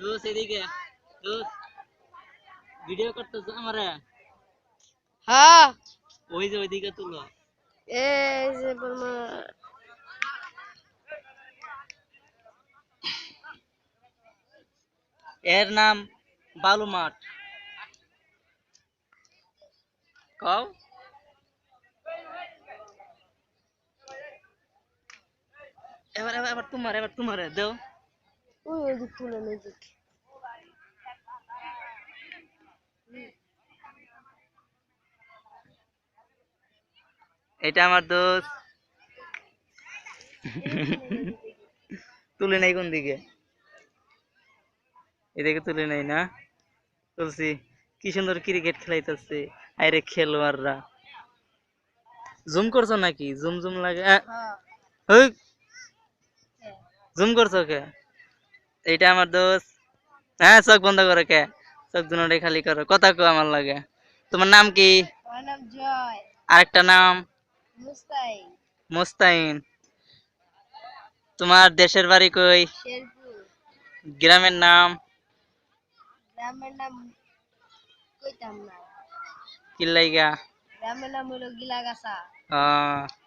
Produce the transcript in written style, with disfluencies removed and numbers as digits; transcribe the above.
দোস্ত এদিকে দোস্ত ভিডিও করতেছ আমারে হ্যাঁ ওই যে ওইদিকে তুলো এই যে বলমা এর নাম বালু মাঠ কও এবার তোমার দেও ওই দিক তুলে ওই দিক এটা আমার দোস্ত তুলে নাই কোন দিকে এদিকে তুলে নাই না তুলছি কি সুন্দর ক্রিকেট খেলাইতেছে আরে খেলোয়াড়রা জুম করছো নাকি জুম জুম লাগে হ্যাঁ জুম করছো কে এইটা আমার দোস্ত হ্যাঁ চোখ বন্ধ করো কে চোখ দুটোই খালি করো কথা কো আমার লাগে তোমার নাম কি আমার নাম জয় আরেকটা নাম মুস্তাই মোস্তাইন তোমার দেশের বাড়ি কই শেরপুর গ্রামের নাম গ্রামের নাম কইতাম না কিল্লাইগা গ্রামের নাম হলো গিলাগাছা আহ